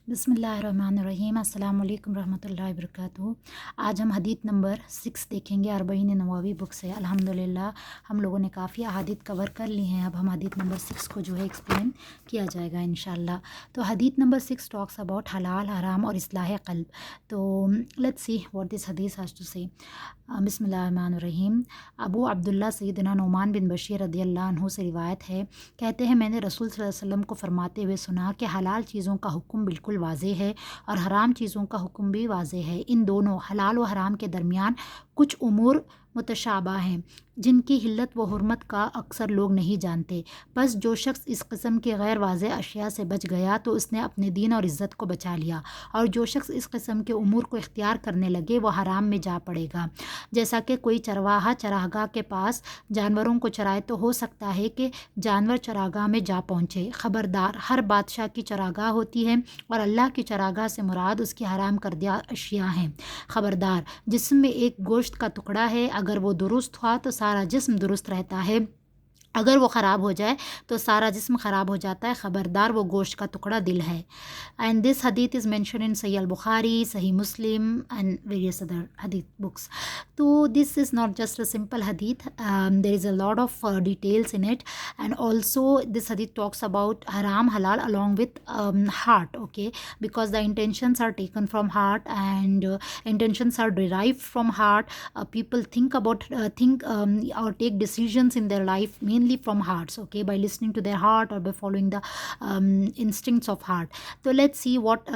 बिस्मिल्लाहिर्रहमानिर्रहीम अस्सलाम वालेकुम रहमतुल्लाहि वबरकातुहू। आज हम हदीत नंबर 6 देखेंगे। 40 नवावी बुक से अल्हम्दुलिल्लाह हम लोगों ने काफ़ी अहादीत कवर कर ली हैं। अब हम हदीत नंबर 6 को जो है एक्सप्लेन किया जाएगा इंशाल्लाह। तो हदीत नंबर 6 टॉक्स अबाउट हलाल हराम और इस्लाह क़ल्ब। तो लेट्स सी व्हाट दिस हदीस हैज़ टू से। बिस्मिल्लाहिर्रहमानिर्रहीम। अबू अब्दुल्ला सैयदना नुमान बिन बशीर रदियल्लाहु अन्हु से रिवायत है, कहते हैं मैंने रसूल सल्लल्लाहु अलैहि वसल्लम को फरमाते हुए सुना कि हलाल चीज़ों का हुक्म बिल्कुल वाज़ेह है और हराम चीज़ों का हुक्म भी वाज़ेह है। इन दोनों हलाल व हराम के दरमियान कुछ उमूर मुतशाबा हैं जिनकी हिल्लत व हुर्मत का अक्सर लोग नहीं जानते। बस जो शख्स इस किस्म के गैर वाज़ेह अशिया से बच गया तो उसने अपने दीन और इज़्ज़त को बचा लिया, और जो शख्स इस किस्म के उमूर को इख्तियार करने लगे वह हराम में जा पड़ेगा। जैसा कि कोई चरवाहा चरागाह के पास जानवरों को चराए तो हो सकता है कि जानवर चरागाह में जा पहुँचे। ख़बरदार, हर बादशाह की चरागाह होती है और अल्लाह की चरागाह से मुराद उसकी हराम करदा अशिया हैं। ख़बरदार, जिस्म में एक गोश्त का टुकड़ा है, अगर वो दुरुस्त हुआ तो सारा जिस्म दुरुस्त रहता है, अगर वो ख़राब हो जाए तो सारा जिस्म ख़राब हो जाता है। ख़बरदार, वो गोश्त का टुकड़ा दिल है। And this hadith is mention in sahih al Bukhari, sahih Muslim and various other hadith books. तो this is not just a simple hadith, there is a lot of details in it, and also this hadith talks about haram halal along with heart, okay, because the intentions are taken from heart, and intentions are derived from heart. People think about or take decisions in their life mainly from hearts, okay, by listening to their heart or by following the instincts of heart. So let's see what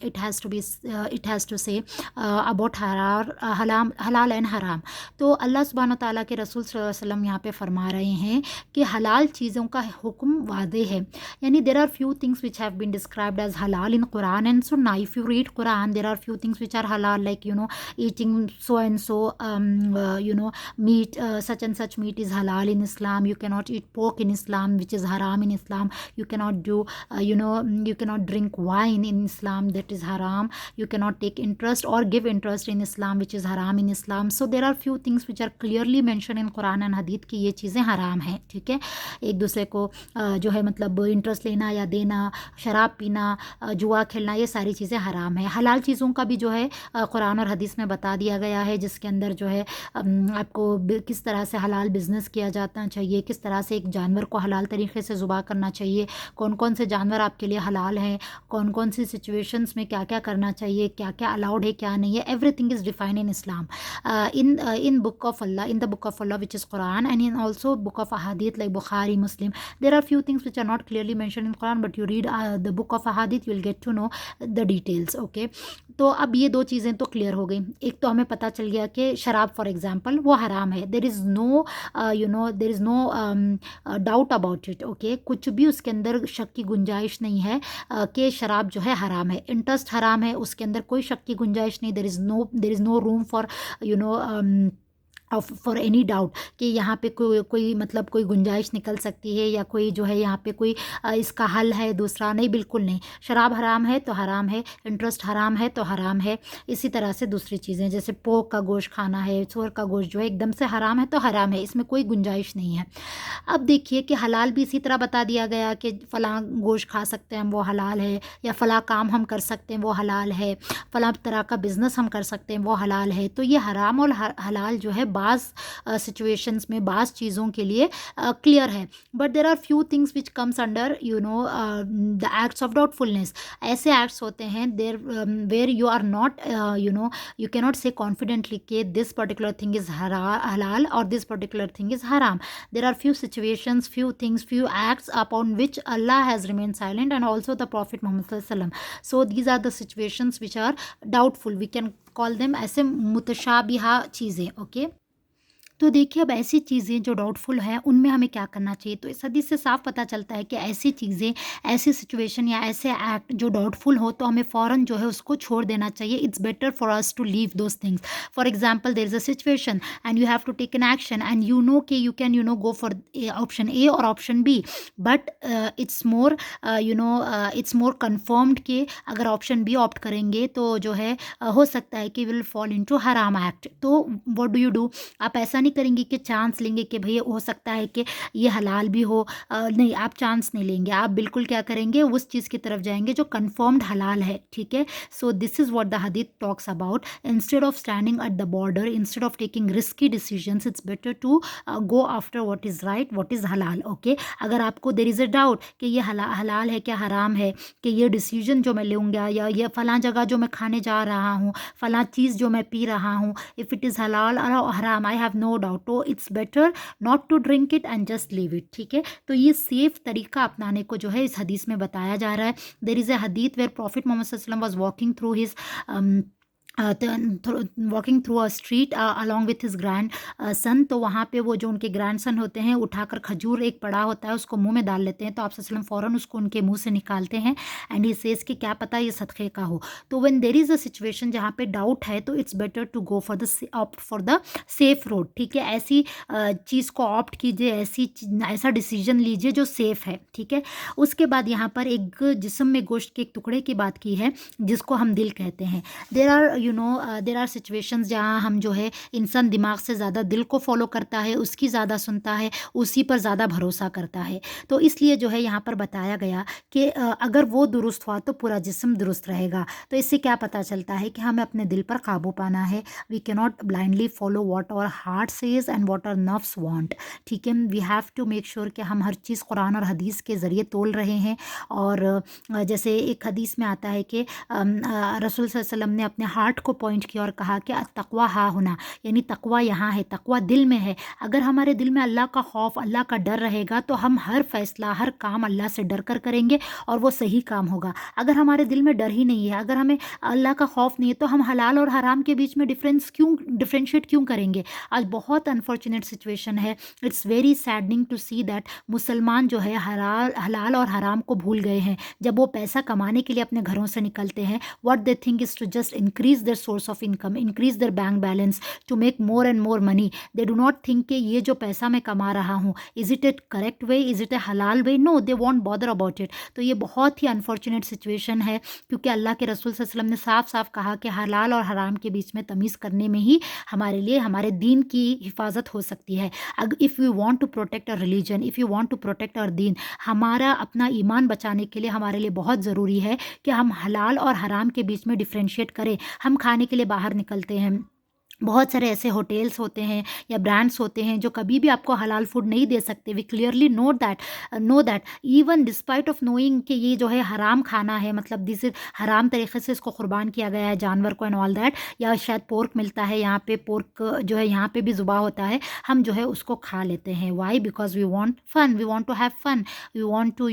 it has to say about halal and haram. तो अल्लाह सुब्हानो ताला के रसूल सल्लल्लाहु alaihi वसल्लम यहाँ पे फरमा रहे हैं कि हलाल चीज़ों का हुक्म वादे है, यानी there are few things which have been described as हलाल इन कुरान एंड सुन्ना. If you read Quran, there are few things which are हलाल, like eating so and so meat, such and such meat is halal in Islam. You cannot eat pork in Islam, which is haram in Islam. You cannot do you cannot drink wine in Islam, that is haram. You cannot take interest or give interest in Islam, which is haram in Islam. So there are few things which are clearly mentioned in Quran and Hadith कि ये चीज़ें हराम हैं, ठीक है। एक दूसरे को जो है मतलब इंटरेस्ट लेना या देना, शराब पीना, जुआ खेलना, ये सारी चीज़ें हराम है। हलाल चीज़ों का भी जो है कुरान और हदीस में बता दिया गया है, जिसके अंदर जो है आपको किस तरह से हलाल बिज़नेस किया जाना चाहिए, किस तरह से एक जानवर को हलाल तरीके से ज़ुबा करना चाहिए, कौन कौन से जानवर आपके लिए हलाल हैं, कौन कौन सी सिचुएशंस में क्या क्या करना चाहिए, क्या क्या अलाउड है क्या नहीं है। Everything is defined in Islam, in book of Allah, in the book of Allah which is Quran, and in also book of Ahadith like Bukhari, Muslim. There are few things which are not clearly mentioned in Quran, but you read the book of Ahadith, you will get to know the details, okay. तो अब ये दो चीज़ें तो clear हो गई। एक तो हमें पता चल गया कि शराब फॉर एग्जांपल वो हराम है, there is no doubt about it, okay. कुछ भी उसके अंदर शक की गुंजाइश नहीं है कि शराब जो है हराम है। इंटरेस्ट हराम है, उसके अंदर कोई शक की गुंजाइश नहीं, there is no room for for any doubt कि यहाँ पे कोई मतलब कोई गुंजाइश निकल सकती है या कोई जो है यहाँ पे कोई इसका हल है दूसरा, नहीं, बिल्कुल नहीं। शराब हराम है तो हराम है, इंटरेस्ट हराम है तो हराम है। इसी तरह से दूसरी चीज़ें जैसे पोर्क का गोश्त खाना है, सूअर का गोश्त जो है एकदम से हराम है तो हराम है, इसमें कोई गुंजाइश नहीं है। अब देखिए कि हलाल भी इसी तरह बता दिया गया कि फ़लाँ गोश्त खा सकते हैं हम, वो हलाल है, या फ़लाँ काम हम कर सकते हैं वो हलाल है, फ़लाँ तरह का बिज़नेस हम कर सकते हैं वो हलाल है। तो ये हराम और हलाल जो है बाज़ सिचुएशंस में, बाज़ चीज़ों के लिए क्लियर है, but there are few things which comes under the acts of doubtfulness. ऐसे एक्ट्स होते हैं there where you are not you cannot say confidently कि this particular thing is halal or this particular thing is haram. There are few situations, few things, few acts upon which Allah has remained silent, and also the Prophet Muhammad sallallahu alaihi wasallam. So these are the situations which are doubtful. We can call them ऐसे मुतशाबिहा चीज़ें, okay. तो देखिए अब ऐसी चीज़ें जो doubtful हैं उनमें हमें क्या करना चाहिए। तो इस हदीस से साफ पता चलता है कि ऐसी चीज़ें, ऐसी सिचुएशन या ऐसे एक्ट जो डाउटफुल हो तो हमें फ़ौरन जो है उसको छोड़ देना चाहिए। It's better for us to leave those things. For example, there is a situation and you have to take an action and कि you can go for option A और option B, but it's more confirmed कि अगर option B opt करेंगे तो जो है हो सकता है कि विल फॉल इनटू हराम एक्ट। तो व्हाट डू, आप ऐसा नहीं करेंगे कि चांस लेंगे कि भैया हो सकता है कि ये हलाल भी हो। नहीं, आप चांस नहीं लेंगे, आप बिल्कुल क्या करेंगे, उस चीज़ की तरफ जाएंगे जो कन्फर्म्ड हलाल है, ठीक है। So this is what the hadith talks about. Instead of standing at the border, instead of taking risky decisions, it's better to go after what is right, what is halal. Okay, अगर आपको there is a doubt कि ये हलाल है क्या हराम है, कि ये डिसीजन जो मैं लूँगा या ये फ़लाँ जगह जो मैं खाने जा रहा हूँ, फ़लाँ चीज़ जो मैं पी रहा हूँ, इफ़ इट इज़ हलाल और हराम, आई हैव नो डाउट, तो it's better not to drink it and just leave it, ठीक है। तो ये सेफ तरीका अपनाने को जो है इस हदीस में बताया जा रहा है। There is a hadith where prophet Muhammad sallallahu alaihi wasallam was walking through his walking through a street along with his grand son. तो वहाँ पे वो जो उनके ग्रैंड सन होते हैं, उठाकर खजूर एक पड़ा होता है, उसको मुंह में डाल लेते हैं, तो आप सल्लल्लाहु अलैहि वसल्लम फ़ौरन उसको उनके मुंह से निकालते हैं एंड ही सेज कि क्या पता ये सदक़े का हो। तो when there is a situation जहाँ पे डाउट है, तो it's better to go for the opt for the safe road, ठीक है। ऐसी चीज़ को ऑप्ट कीजिए, ऐसा डिसीजन लीजिए जो सेफ़ है, ठीक है। उसके बाद यहाँ पर एक जिस्म में गोश्त के एक टुकड़े की बात की है जिसको हम दिल कहते हैं। देर आर सिचुएशंस जहाँ हम जो है इंसान दिमाग से ज़्यादा दिल को फॉलो करता है, उसकी ज़्यादा सुनता है, उसी पर ज़्यादा भरोसा करता है। तो इसलिए जो है यहाँ पर बताया गया कि अगर वो दुरुस्त हुआ तो पूरा जिस्म दुरुस्त रहेगा। तो इससे क्या पता चलता है कि हमें अपने दिल पर काबू पाना है। We can not blindly follow what our heart says and what our नफ्स वांट, ठीक है। We have to make sure कि हम हर चीज़ कुरान और हदीस के ज़रिए तोल रहे हैं। और जैसे एक हदीस में आता है कि रसूल सल्लल्लाहु अलैहि वसल्लम ने अपने हार्ट को पॉइंट किया और कहा कि तक़वा हा हुना, यानी तक़वा यहाँ है, तक़वा दिल में है। अगर हमारे दिल में अल्लाह का खौफ, अल्लाह का डर रहेगा तो हम हर फैसला, हर काम अल्लाह से डर कर करेंगे और वो सही काम होगा। अगर हमारे दिल में डर ही नहीं है, अगर हमें अल्लाह का खौफ नहीं है, तो हम हलाल और हराम के बीच में डिफ्रेंशिएट क्यों करेंगे। आज बहुत अनफॉर्चुनेट सिचुएशन है। It's very saddening to see that मुसलमान जो है हलाल और हराम को भूल गए हैं। जब वो पैसा कमाने के लिए अपने घरों से निकलते हैं, what they think is to just increase their source of income, increase their bank balance, to make more and more money. They do not think कि ये जो पैसा मैं कमा रहा हूँ, is it a correct way, is it a halal way, no, they want bother about it. तो ये बहुत ही अनफॉर्चुनेट सिचुएशन है, क्योंकि अल्लाह के रसूल सल्लल्लाहु अलैहि वसल्लम ने साफ साफ कहा कि हलाल और हराम के बीच में तमीज़ करने में ही हमारे लिए हमारे दीन की हिफाजत हो सकती है। If you want to protect our religion, if you want to protect our दीन, हमारा अपना ईमान बचाने के लिए हमारे लिए बहुत ज़रूरी है कि हम हलाल और हराम के बीच में डिफ्रेंशिएट करें। हम खाने के लिए बाहर निकलते हैं, बहुत सारे ऐसे होटल्स होते हैं या ब्रांड्स होते हैं जो कभी भी आपको हलाल फूड नहीं दे सकते। We clearly know that even despite of knowing कि ये जो है हराम खाना है, मतलब दिस हराम तरीके से इसको कुर्बान किया गया है जानवर को एंड ऑल दैट, या शायद पोर्क मिलता है यहाँ पे, पोर्क जो है यहाँ पे भी ज़ुबा होता है, हम जो है उसको खा लेते हैं। Why? Because we want fun, we want to have fun, we want to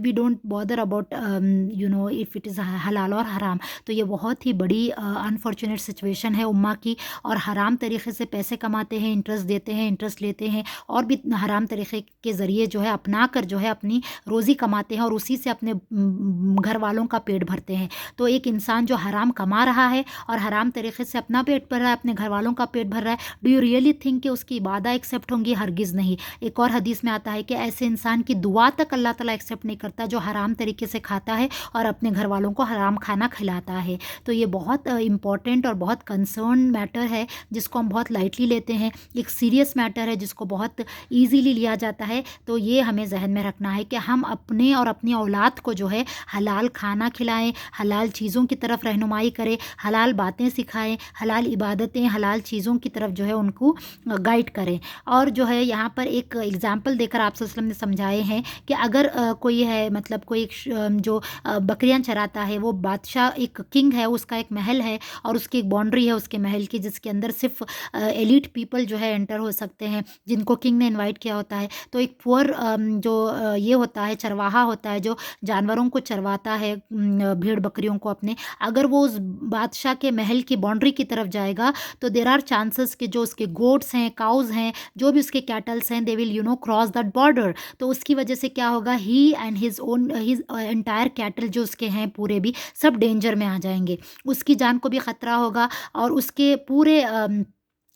we don't bother about if it is हलाल और हराम। तो ये बहुत ही बड़ी अनफॉर्चुनेट सिचुएशन है उम्मा की। और हराम तरीके से पैसे कमाते हैं, इंटरेस्ट देते हैं, इंटरेस्ट लेते हैं, और भी हराम तरीके के ज़रिए जो है अपना कर जो है अपनी रोज़ी कमाते हैं और उसी से अपने घर वालों का पेट भरते हैं। तो एक इंसान जो हराम कमा रहा है और हराम तरीके से अपना पेट भर रहा है, अपने घर वालों का पेट भर रहा है, डू यू रियली थिंक कि उसकी इबादत एक्सेप्ट होंगी? हरगिज़ नहीं। एक और हदीस में आता है कि ऐसे इंसान की दुआ तक अल्लाह ताला एक्सेप्ट नहीं करता जो हराम तरीके से खाता है और अपने घर वालों को हराम खाना खिलाता है। तो ये बहुत इंपॉर्टेंट और बहुत कंसर्न मैटर है जिसको हम बहुत लाइटली लेते हैं, एक सीरियस मैटर है जिसको बहुत ईजीली लिया जाता है। तो ये हमें जहन में रखना है कि हम अपने और अपनी औलाद को जो है हलाल खाना खिलाएं, हलाल चीज़ों की तरफ रहनुमाई करें, हलाल बातें सिखाएं, हलाल इबादतें, हलाल चीज़ों की तरफ जो है उनको गाइड करें। और जो है यहाँ पर एक एग्जाम्पल देकर आप सल्लल्लाहु अलैहि वसल्लम ने समझाए हैं कि अगर कोई है, मतलब कोई जो बकरियां चराता है, वो बादशाह, एक किंग है, उसका एक महल है और उसकी एक बाउंड्री है उसके महल की, जिसके अंदर सिर्फ एलिट पीपल जो है एंटर हो सकते हैं, जिनको किंग ने इनवाइट किया होता है। तो एक पुअर जो ये होता है, चरवाहा होता है, जो जानवरों को चरवाता है, भेड़ बकरियों को अपने, अगर वो उस बादशाह के महल की बाउंड्री की तरफ जाएगा तो देर आर चांसेस कि जो उसके गोट्स हैं, काउज हैं, जो भी उसके कैटल्स हैं, they will cross that border. तो उसकी वजह से क्या होगा, ही एंड हिज एंटायर कैटल जो उसके हैं पूरे भी सब डेंजर में आ जाएंगे, उसकी जान को भी ख़तरा होगा और उसके पूरे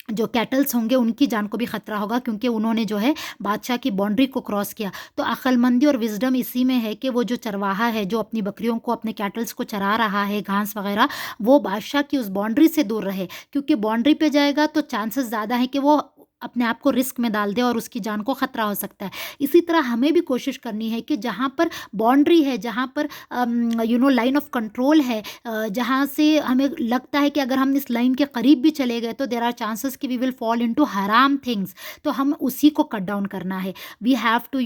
जो कैटल्स होंगे उनकी जान को भी ख़तरा होगा, क्योंकि उन्होंने जो है बादशाह की बाउंड्री को क्रॉस किया। तो अक्लमंदी और विज़डम इसी में है कि वो जो चरवाहा है, जो अपनी बकरियों को, अपने कैटल्स को चरा रहा है घास वग़ैरह, वो बादशाह की उस बाउंड्री से दूर रहे, क्योंकि बाउंड्री पे जाएगा तो चांसेस ज़्यादा हैं कि वो अपने आप को रिस्क में डाल दे और उसकी जान को ख़तरा हो सकता है। इसी तरह हमें भी कोशिश करनी है कि जहाँ पर बाउंड्री है, जहाँ पर लाइन ऑफ कंट्रोल है, जहाँ से हमें लगता है कि अगर हम इस लाइन के करीब भी चले गए तो देयर आर चांसेस कि वी विल फॉल इनटू हराम थिंग्स, तो हम उसी को कट डाउन करना है। We have to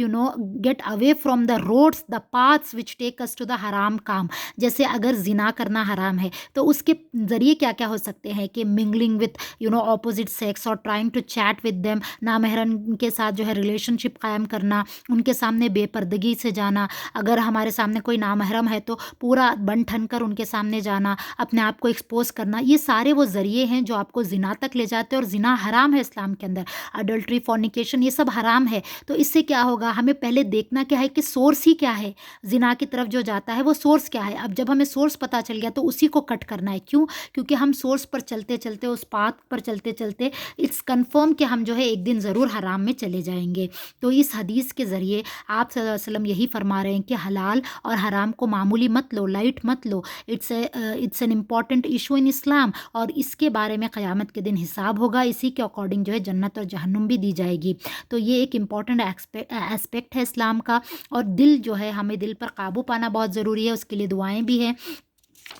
get away from the roads, the paths which take us to the हराम काम। जैसे अगर जिना करना हराम है तो उसके ज़रिए क्या क्या हो सकते हैं कि मिंगलिंग विथ ऑपोजिट सेक्स और trying to chat with them, नामहरम के साथ जो है रिलेशनशिप कायम करना, उनके सामने बेपर्दगी से जाना। अगर हमारे सामने कोई नामहरम है तो पूरा बन ठन कर उनके सामने जाना, अपने आप को एक्सपोज करना, ये सारे वो ज़रिए हैं जो आपको ज़िना तक ले जाते हैं। और ज़िना हराम है इस्लाम के अंदर, अडल्ट्री, फॉर्निकेशन, ये सब हराम है। तो इससे क्या होगा, हमें पहले देखना क्या है कि सोर्स ही क्या है, ज़िना की तरफ जो जाता है वो सोर्स क्या है। अब जब हमें सोर्स पता चल गया तो उसी को कट करना है। क्यों? क्योंकि हम सोर्स पर चलते चलते, उस पाथ पर चलते चलते, इट्स कन्फर्म कि हम जो है एक दिन ज़रूर हराम में चले जाएंगे। तो इस हदीस के ज़रिए आप सल्लल्लाहु अलैहि वसल्लम यही फरमा रहे हैं कि हलाल और हराम को मामूली मत लो, लाइट मत लो। It's an important issue in Islam, और इसके बारे में क़यामत के दिन हिसाब होगा। इसी के अकॉर्डिंग जो है जन्नत और जहन्नुम भी दी जाएगी। तो ये एक इम्पॉर्टेंट एस्पेक्ट है इस्लाम का। और दिल जो है, हमें दिल पर काबू पाना बहुत ज़रूरी है, उसके लिए दुआएं भी हैं।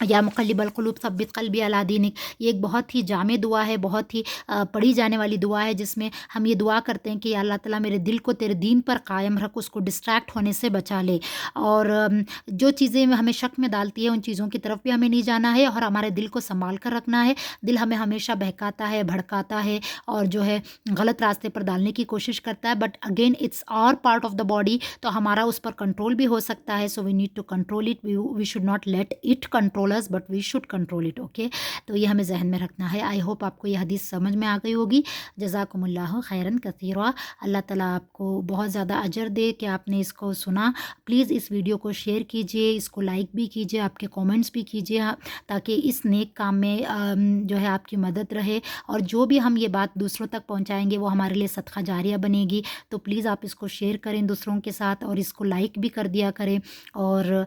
या मुक़ल्लिबल क़ुलूब सब्बित क़ल्बी अला दीनिक, ये एक बहुत ही जामे दुआ है, बहुत ही पढ़ी जाने वाली दुआ है, जिसमें हम ये दुआ करते हैं कि या अल्लाह ताला मेरे दिल को तेरे दीन पर कायम रख, उसको डिस्ट्रैक्ट होने से बचा ले। और जो चीज़ें हमें शक में डालती है उन चीज़ों की तरफ भी हमें नहीं जाना है, और हमारे दिल को संभाल कर रखना है। दिल हमें हमेशा बहकाता है, भड़काता है, और जो है गलत रास्ते पर डालने की कोशिश करता है। But again it's our part of the body, तो हमारा उस पर कंट्रोल भी हो सकता है। So we need to control it, we should not let it control us, but we should control it. Okay, तो ये हमें जहन में रखना है। आई होप आपको ये हदीस समझ में आ गई होगी। जज़ाकुमुल्लाहु खैरन कसीरा। अल्लाह ताला आपको बहुत ज़्यादा अजर दे कि आपने इसको सुना। प्लीज़ इस वीडियो को शेयर कीजिए, इसको लाइक भी कीजिए, आपके कमेंट्स भी कीजिए, ताकि इस नेक काम में जो है आपकी मदद रहे। और जो भी हम ये बात दूसरों तक पहुँचाएँगे वो हमारे लिए सदका जारिया बनेगी। तो प्लीज़ आप इसको शेयर करें दूसरों के साथ, और इसको लाइक भी कर दिया करें। और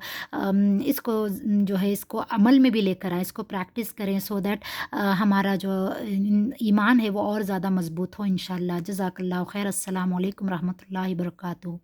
इसको जो है इसको अमल में भी लेकर आएँ, इसको प्रैक्टिस करें, सो दैट हमारा जो ईमान है वो और ज़्यादा मज़बूत हो इंशाअल्लाह। जज़ाकल्लाहु खैर। अस्सलामु अलैकुम रहमतुल्लाहि व बरकातुहू।